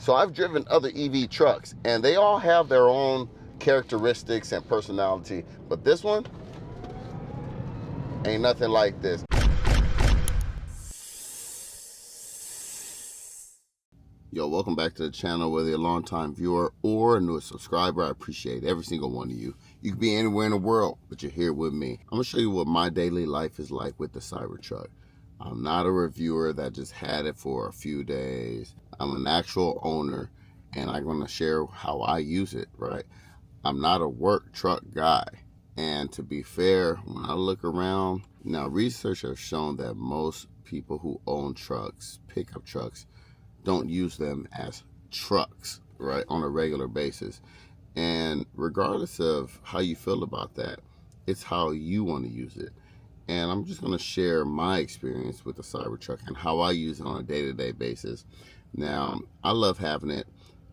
So I've driven other EV trucks, and they all have their own characteristics and personality, but this one ain't nothing like this. Yo, welcome back to the channel. Whether you're a long-time viewer or a new subscriber, I appreciate every single one of you. You could be anywhere in the world, but you're here with me. I'm gonna show you what my daily life is like with the Cybertruck. I'm not a reviewer that just had it for a few days. I'm an actual owner, and I'm gonna share how I use it, right? I'm not a work truck guy. And to be fair, when I look around, now research has shown that most people who own trucks, pickup trucks, don't use them as trucks, right, on a regular basis. And regardless of how you feel about that, it's how you want to use it. And I'm just going to share my experience with the Cybertruck and how I use it on a day-to-day basis. Now, I love having it,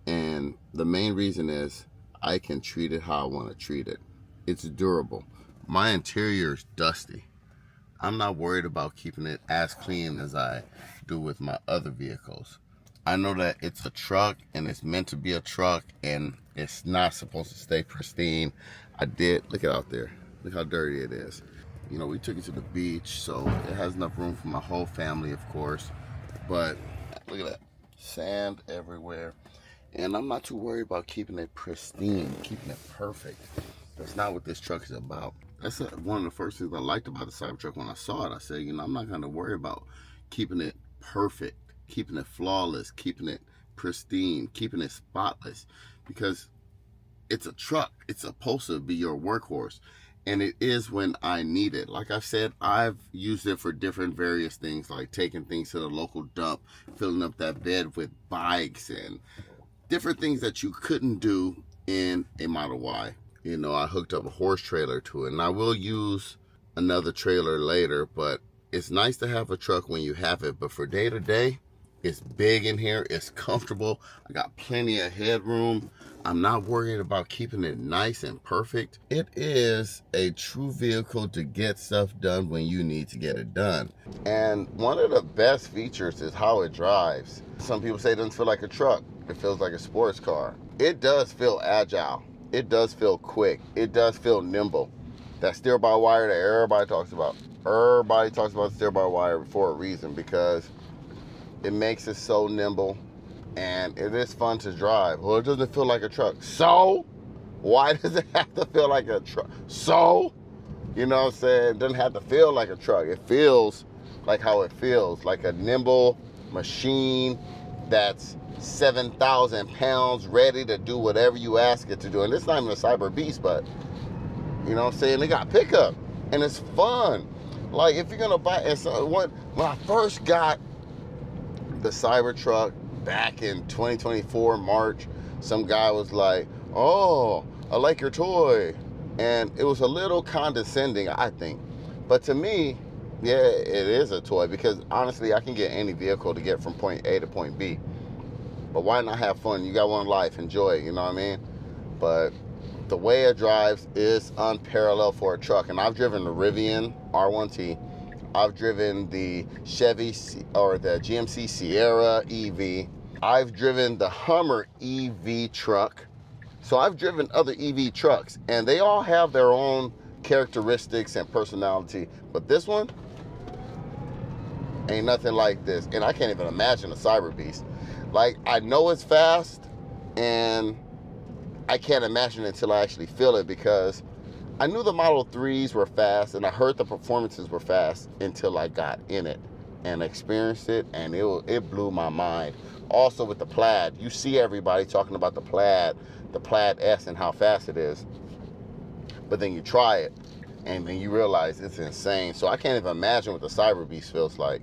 and the main reason is I can treat it how I want to treat it. It's durable. My interior is dusty. I'm not worried about keeping it as clean as I do with my other vehicles. I know that it's a truck and it's meant to be a truck and it's not supposed to stay pristine. Look at out there. Look how dirty it is. You know, we took it to the beach, so it has enough room for my whole family, of course. But look at that. Sand everywhere. And I'm not too worried about keeping it pristine, keeping it perfect. That's not what this truck is about. That's one of the first things I liked about the Cybertruck when I saw it. I said, you know, I'm not going to worry about keeping it perfect, keeping it flawless, keeping it pristine, keeping it spotless, because it's a truck. It's supposed to be your workhorse, and it is when I need it. Like I said, I've used it for different various things, like taking things to the local dump, filling up that bed with bikes and different things that you couldn't do in a Model Y. You know, I hooked up a horse trailer to it, and I will use another trailer later, but it's nice to have a truck when you have it. But for day to day, it's big in here, it's comfortable, I got plenty of headroom. I'm not worried about keeping it nice and perfect. It is a true vehicle to get stuff done when you need to get it done. And one of the best features is how it drives. Some people say it doesn't feel like a truck, it feels like a sports car. It does feel agile, it does feel quick, it does feel nimble. That steer-by-wire that everybody talks about. Everybody talks about steer-by-wire for a reason, because it makes it so nimble and it is fun to drive. Well, it doesn't feel like a truck. So why does it have to feel like a truck? So, you know what I'm saying? It doesn't have to feel like a truck. It feels like how it feels, like a nimble machine that's 7,000 pounds, ready to do whatever you ask it to do. And it's not even a Cyber Beast, but you know what I'm saying? They got pickup and it's fun. Like if you're gonna buy, and so when I first got the Cybertruck back in 2024 March, some guy was like, oh, I like your toy, and it was a little condescending, I think. But to me, yeah, it is a toy, because honestly I can get any vehicle to get from point A to point B. But why not have fun? You got one life, enjoy it, you know what I mean? But the way it drives is unparalleled for a truck. And I've driven the Rivian R1T, I've driven the Chevy or the GMC Sierra EV. I've driven the Hummer EV truck. So I've driven other EV trucks, and they all have their own characteristics and personality. But this one ain't nothing like this. And I can't even imagine a Cyber Beast. Like, I know it's fast, and I can't imagine it until I actually feel it, because I knew the Model 3s were fast, and I heard the performances were fast until I got in it and experienced it, and it blew my mind. Also with the Plaid, you see everybody talking about the Plaid S and how fast it is, but then you try it, and then you realize it's insane. So I can't even imagine what the Cyber Beast feels like.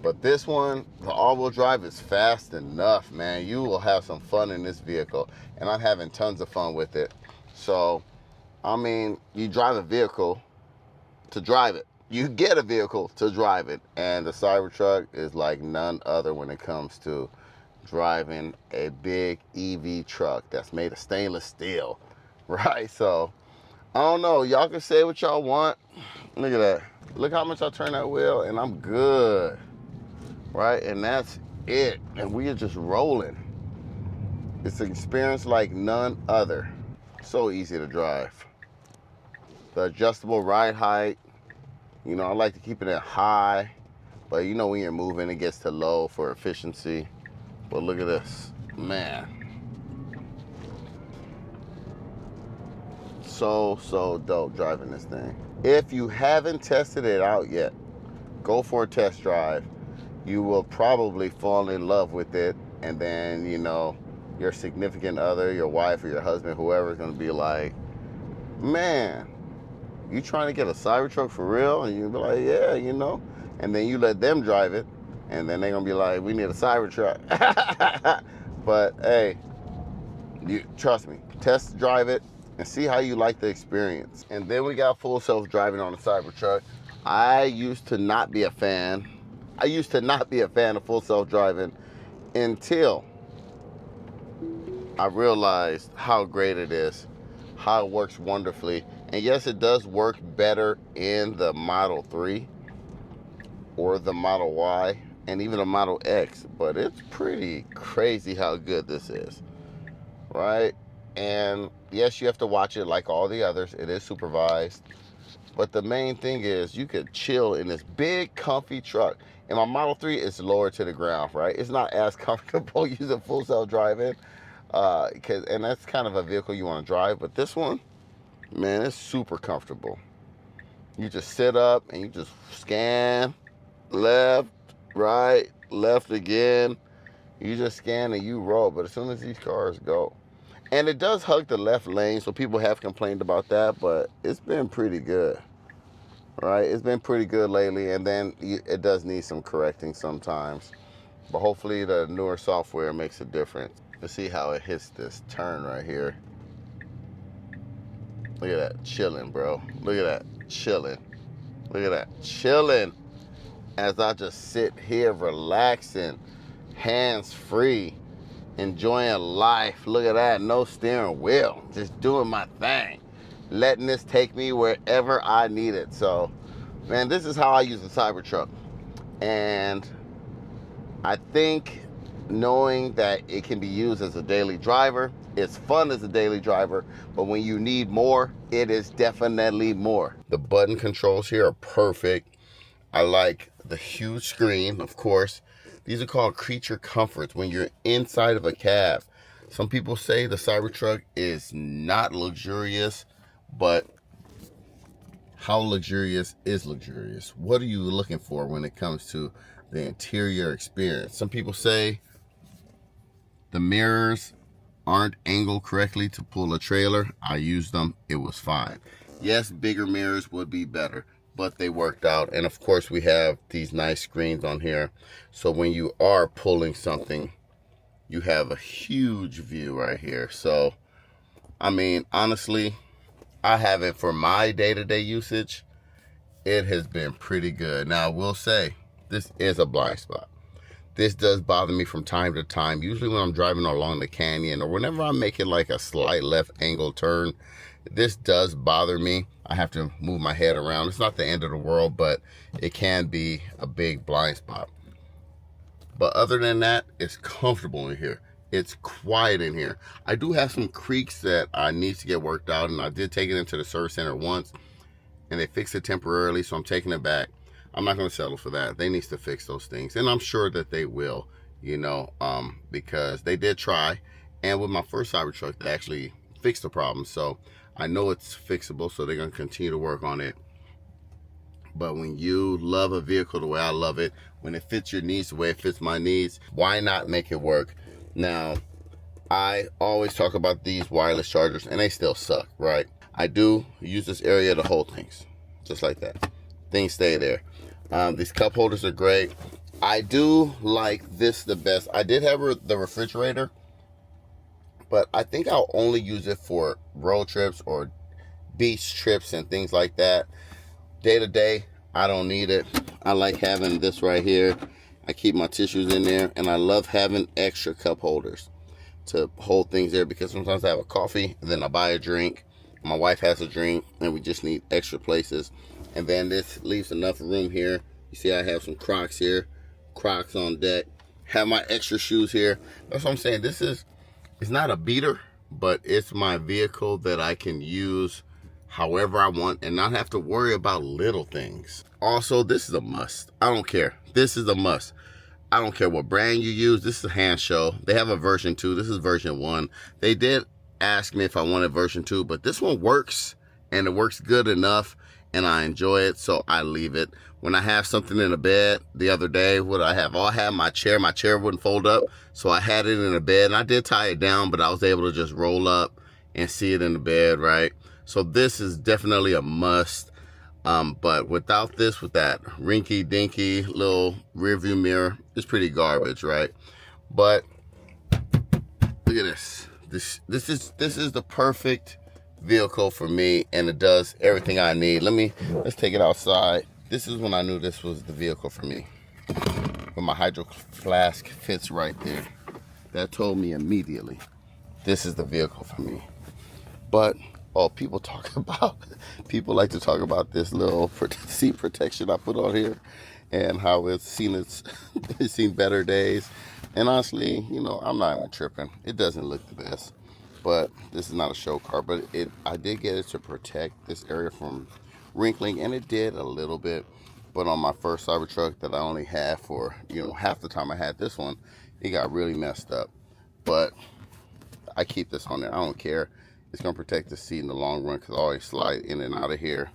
But this one, the all-wheel drive is fast enough, man. You will have some fun in this vehicle, and I'm having tons of fun with it. So I mean, you drive a vehicle to drive it. You get a vehicle to drive it. And the Cybertruck is like none other when it comes to driving a big EV truck that's made of stainless steel, right? So, I don't know. Y'all can say what y'all want. Look at that. Look how much I turn that wheel, and I'm good, right? And that's it. And we are just rolling. It's an experience like none other. So easy to drive. The adjustable ride height, you know, I like to keep it at high, but you know when you're moving, it gets to low for efficiency. But look at this, man. So dope driving this thing. If you haven't tested it out yet, go for a test drive. You will probably fall in love with it, and then, you know, your significant other, your wife or your husband, whoever, is gonna be like, man, you trying to get a Cybertruck for real? And you'll be like, yeah, you know. And then you let them drive it, and then they're gonna be like, we need a Cybertruck. But hey, you trust me, test drive it and see how you like the experience. And then we got full self-driving on the Cybertruck. I used to not be a fan of full self-driving until I realized how great it is, how it works wonderfully. And yes, it does work better in the Model 3 or the Model Y and even the Model X, but it's pretty crazy how good this is, right? And yes, you have to watch it like all the others. It is supervised. But the main thing is you could chill in this big, comfy truck. And my Model 3 is lower to the ground, right? It's not as comfortable using full self-driving. And that's kind of a vehicle you want to drive. But this one, man, it's super comfortable. You just sit up and you just scan left, right, left again. You just scan and you roll. But as soon as these cars go, and it does hug the left lane, so people have complained about that, but it's been pretty good, right? It's been pretty good lately, and then it does need some correcting sometimes. But hopefully the newer software makes a difference. Let's see how it hits this turn right here. Look at that, chilling, bro. Look at that, chilling. Look at that, chilling. As I just sit here relaxing, hands-free, enjoying life. Look at that, no steering wheel, just doing my thing, letting this take me wherever I need it. So man, this is how I use the Cybertruck. And I think knowing that it can be used as a daily driver, it's fun as a daily driver, but when you need more, it is definitely more. The button controls here are perfect. I like the huge screen, of course. These are called creature comforts when you're inside of a cab. Some people say the Cybertruck is not luxurious, but how luxurious is luxurious? What are you looking for when it comes to the interior experience? Some people say the mirrors aren't angled correctly to pull a trailer. I used them, it was fine. Yes, bigger mirrors would be better, but they worked out. And of course we have these nice screens on here, so when you are pulling something, you have a huge view right here. So I mean, honestly, I haven't, for my day-to-day usage, it has been pretty good. Now I will say, this is a blind spot. This does bother me from time to time, usually when I'm driving along the canyon or whenever I'm making like a slight left angle turn. This does bother me. I have to move my head around. It's not the end of the world, but it can be a big blind spot. But other than that, it's comfortable in here. It's quiet in here. I do have some creaks that I need to get worked out, and I did take it into the service center once, and they fixed it temporarily, so I'm taking it back. I'm not going to settle for that. They need to fix those things, and I'm sure that they will, you know, because they did try, and with my first Cybertruck, they actually fixed the problem, so I know it's fixable, so they're going to continue to work on it. But when you love a vehicle the way I love it, when it fits your needs the way it fits my needs, why not make it work? Now, I always talk about these wireless chargers, and they still suck, right? I do use this area to hold things, just like that. Things stay there. These cup holders are great. I do like this the best. I did have the refrigerator, but I think I'll only use it for road trips or beach trips and things like that. Day to day, I don't need it. I like having this right here. I keep my tissues in there, and I love having extra cup holders to hold things there, because sometimes I have a coffee and then I buy a drink. My wife has a drink, and we just need extra places. And then this leaves enough room here. You see I have some Crocs here, Crocs on deck. Have my extra shoes here. That's what I'm saying. This is it's not a beater, but it's my vehicle that I can use however I want and not have to worry about little things. Also, this is a must. I don't care. This is a must. I don't care what brand you use. This is a hand show. They have a version 2. This is version 1. They did ask me if I wanted version 2, but this one works, and it works good enough, and I enjoy it, so I leave it. When I have something in the bed, the other day, what I have? Oh, I had my chair. My chair wouldn't fold up, so I had it in the bed, and I did tie it down, but I was able to just roll up and see it in the bed, right? So this is definitely a must. But without this, with that rinky dinky little rear view mirror, it's pretty garbage, right? But look at this. This is the perfect vehicle for me, and it does everything I need. Let's take it outside. This is when I knew this was the vehicle for me. When my hydro flask fits right there. That told me immediately, this is the vehicle for me. But people like to talk about this little seat protection I put on here and how it's seen better days. And honestly, you know, I'm not even tripping. It doesn't look the best, but this is not a show car, but I did get it to protect this area from wrinkling, and it did a little bit. But on my first Cybertruck that I only had for, you know, half the time I had this one, it got really messed up. But I keep this on there. I don't care. It's going to protect the seat in the long run because I always slide in and out of here.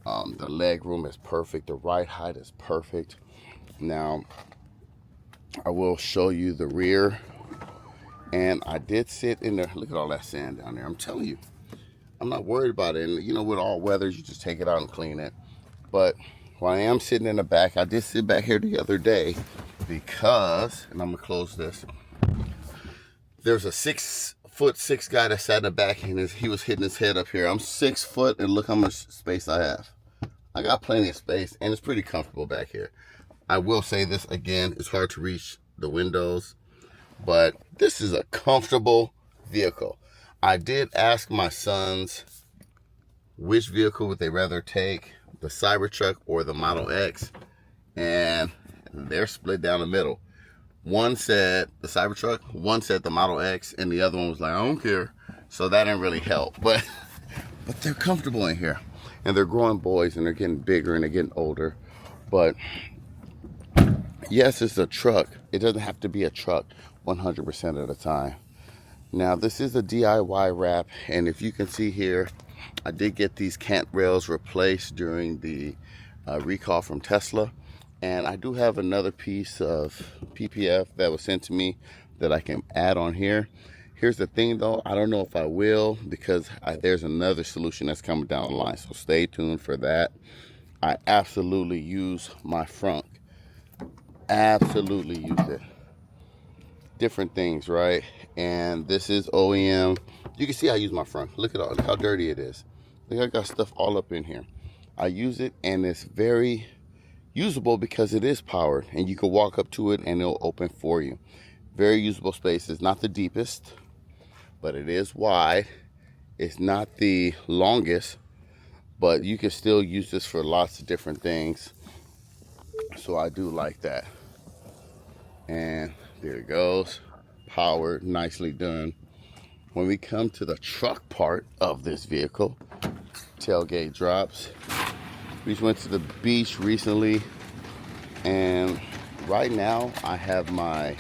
The leg room is perfect. The ride height is perfect. Now, I will show you the rear. And I did sit in there. Look at all that sand down there. I'm telling you, I'm not worried about it. And, you know, with all weathers, you just take it out and clean it. But while I am sitting in the back, I did sit back here the other day because, and I'm going to close this, there's a 6'6" guy that sat in the back, and he was hitting his head up here. I'm 6 foot, and look how much space I have. I got plenty of space, and it's pretty comfortable back here. I will say this again, it's hard to reach the windows, but this is a comfortable vehicle. I did ask my sons which vehicle would they rather take, the Cybertruck or the Model X, and they're split down the middle. One said the Cybertruck, one said the Model X, and the other one was like, I don't care. So that didn't really help. But they're comfortable in here. And they're growing boys, and they're getting bigger, and they're getting older. But yes, it's a truck. It doesn't have to be a truck 100% of the time. Now, this is a DIY wrap. And if you can see here, I did get these cant rails replaced during the recall from Tesla. And I do have another piece of PPF that was sent to me that I can add on here. Here's the thing though, I don't know if I will because there's another solution that's coming down the line. So stay tuned for that. I absolutely use my Frunk. Absolutely use it. Different things, right? And this is OEM. You can see I use my Frunk. Look at how dirty it is. Look, I got stuff all up in here. I use it, and it's very usable because it is powered, and you can walk up to it and it'll open for you. Very usable space. It's not the deepest, but it is wide. It's not the longest, but you can still use this for lots of different things. So I do like that. And there it goes. Powered, nicely done. When we come to the truck part of this vehicle, tailgate drops. We just went to the beach recently, and right now I have my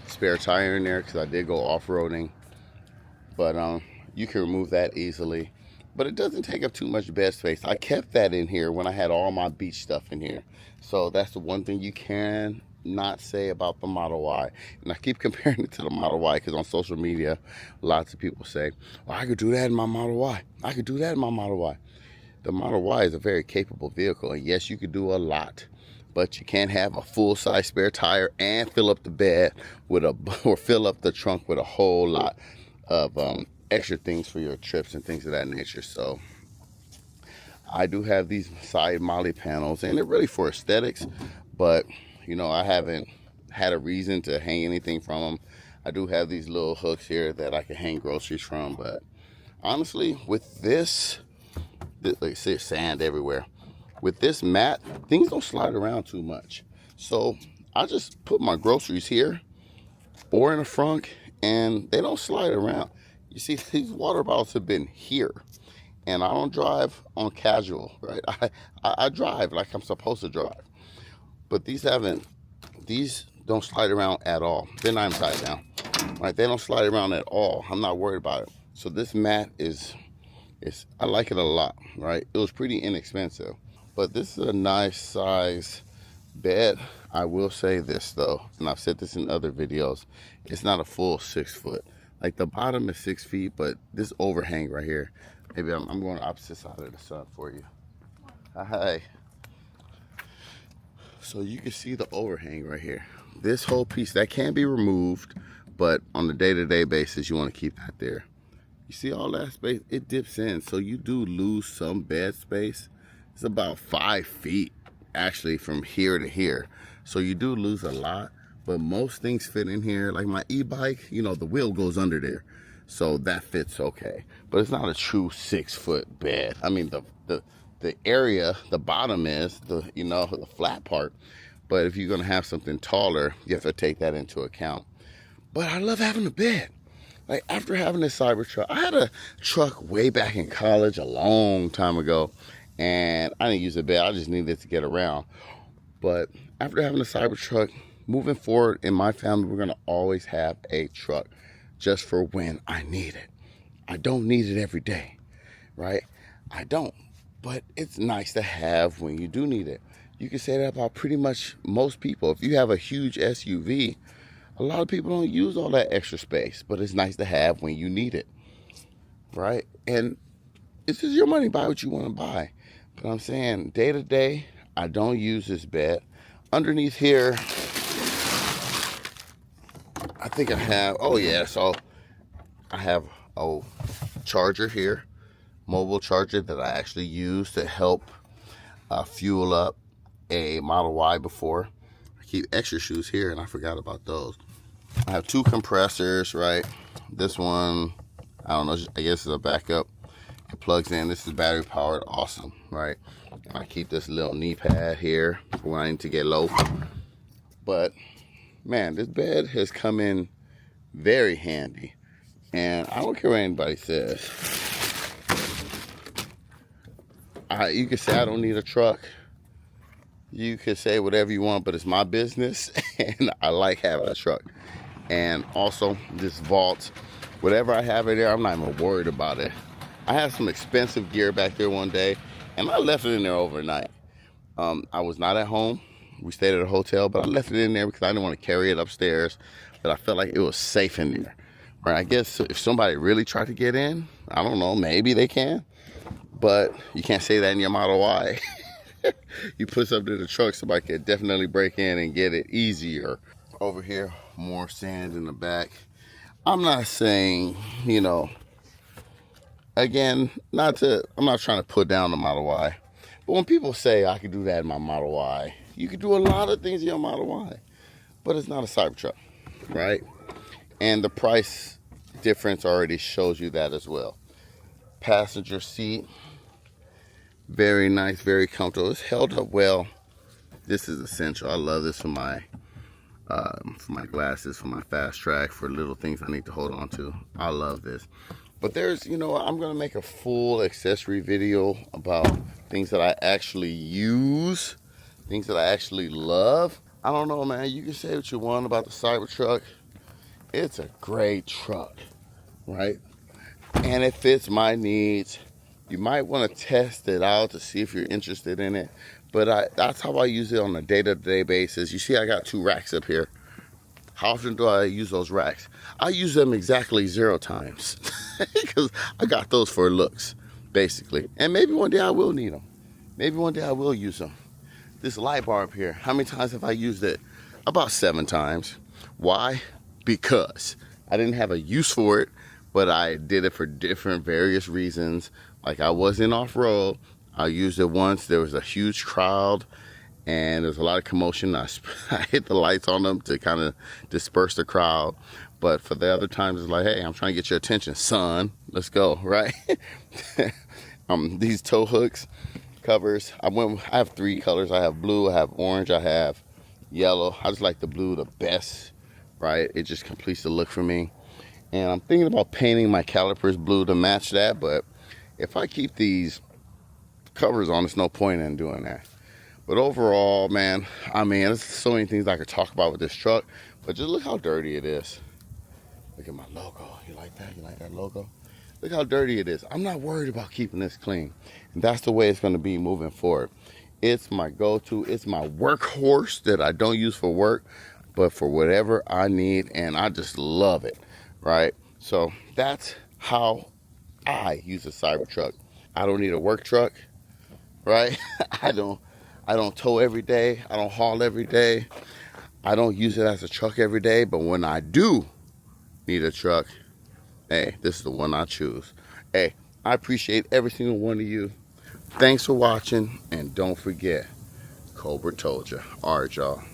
spare tire in there because I did go off-roading, but you can remove that easily, but it doesn't take up too much bed space. I kept that in here when I had all my beach stuff in here, so that's the one thing you can not say about the Model Y. And I keep comparing it to the Model Y because on social media lots of people say, well, I could do that in my Model Y. I could do that in my Model Y. The Model Y is a very capable vehicle, and yes, you could do a lot, but you can't have a full-size spare tire and fill up the bed with or fill up the trunk with a whole lot of extra things for your trips and things of that nature. So I do have these side molly panels, and they're really for aesthetics, but you know, I haven't had a reason to hang anything from them. I do have these little hooks here that I can hang groceries from, but honestly, with this, like I say, sand everywhere. With this mat, things don't slide around too much. So I just put my groceries here or in a Frunk, and they don't slide around. You see, these water bottles have been here, and I don't drive on casual, right? I drive like I'm supposed to drive, but these don't slide around at all. They're not upside down, right? They don't slide around at all. I'm not worried about it. So this mat I like it a lot, right? It was pretty inexpensive, but this is a nice size bed. I will say this though, and I've said this in other videos, it's not a full 6 foot. Like the bottom is 6 feet, but this overhang right here, maybe I'm going the opposite side of the sun for you. Hi. So you can see the overhang right here. This whole piece, that can be removed, but on a day-to-day basis, you want to keep that there. You see all that space? It dips in, so you do lose some bed space. It's about 5 feet actually from here to here, so you do lose a lot, but most things fit in here. Like my e-bike, you know, the wheel goes under there, so that fits okay, but it's not a true 6 foot bed. I mean, the area, the bottom is the, you know, the flat part, but if you're gonna have something taller, you have to take that into account. But I love having a bed. Like after having this Cybertruck, I had a truck way back in college a long time ago, and I didn't use a bed, I just needed to get around. But after having a Cybertruck, moving forward in my family, we're gonna always have a truck just for when I need it. I don't need it every day, right? I don't, but it's nice to have when you do need it. You can say that about pretty much most people. If you have a huge SUV, a lot of people don't use all that extra space, but it's nice to have when you need it, right? And it's just your money, buy what you want to buy. But I'm saying day to day, I don't use this bed. Underneath here, I think I have, oh yeah, so I have a charger here, mobile charger that I actually use to help fuel up a Model Y before. I keep extra shoes here and I forgot about those. I have 2 compressors, right? This one, I don't know, I guess is a backup. It plugs in. This is battery powered, awesome, right? And I keep this little knee pad here for when I need to get low. But man, this bed has come in very handy, and I don't care what anybody says. You can say I don't need a truck. You can say whatever you want, but it's my business, and I like having a truck. And also this vault, whatever I have in there, I'm not even worried about it. I had some expensive gear back there one day, and I left it in there overnight. I was not at home. We stayed at a hotel, but I left it in there because I didn't want to carry it upstairs. But I felt like it was safe in there. Right? I guess if somebody really tried to get in, I don't know, maybe they can. But you can't say that in your Model Y. You put something in the truck, somebody could definitely break in and get it easier. Over here, more sand in the back. I'm not saying, you know, again, I'm not trying to put down the Model Y. But when people say I could do that in my Model Y, you could do a lot of things in your Model Y. But it's not a Cybertruck, right? And the price difference already shows you that as well. Passenger seat, very nice, very comfortable. It's held up well. This is essential. I love this for my glasses, for my fast track, for little things I need to hold on to. I love this. But there's, you know, I'm gonna make a full accessory video about things that I actually use, things that I actually love. I don't know, man. You can say what you want about the Cybertruck. It's a great truck, right? And it fits my needs. You might want to test it out to see if you're interested in it. But that's how I use it on a day-to-day basis. You see I got 2 racks up here. How often do I use those racks? I use them exactly 0 times because I got those for looks, basically. And maybe one day I will need them. Maybe one day I will use them. This light bar up here, how many times have I used it? About 7 times. Why? Because I didn't have a use for it, but I did it for different various reasons. Like I was in off-road, I used it once, there was a huge crowd and there was a lot of commotion. I hit the lights on them to kind of disperse the crowd. But for the other times, it's like, hey, I'm trying to get your attention, son. Let's go, right? These tow hooks, covers, I have 3 colors. I have blue, I have orange, I have yellow. I just like the blue the best, right? It just completes the look for me. And I'm thinking about painting my calipers blue to match that, but if I keep these covers on, there's no point in doing that. But overall, man, I mean, there's so many things I could talk about with this truck, but just look how dirty it is. Look at my logo. You like that? You like that logo? Look how dirty it is. I'm not worried about keeping this clean. And that's the way it's going to be moving forward. It's my go-to. It's my workhorse that I don't use for work, but for whatever I need, and I just love it, right? So that's how I use a Cybertruck. I don't need a work truck, right? I don't tow every day. I don't haul every day. I don't use it as a truck every day, but when I do need a truck, hey, this is the one I choose. Hey, I appreciate every single one of you. Thanks for watching, and don't forget, Cobra told you. All right, y'all.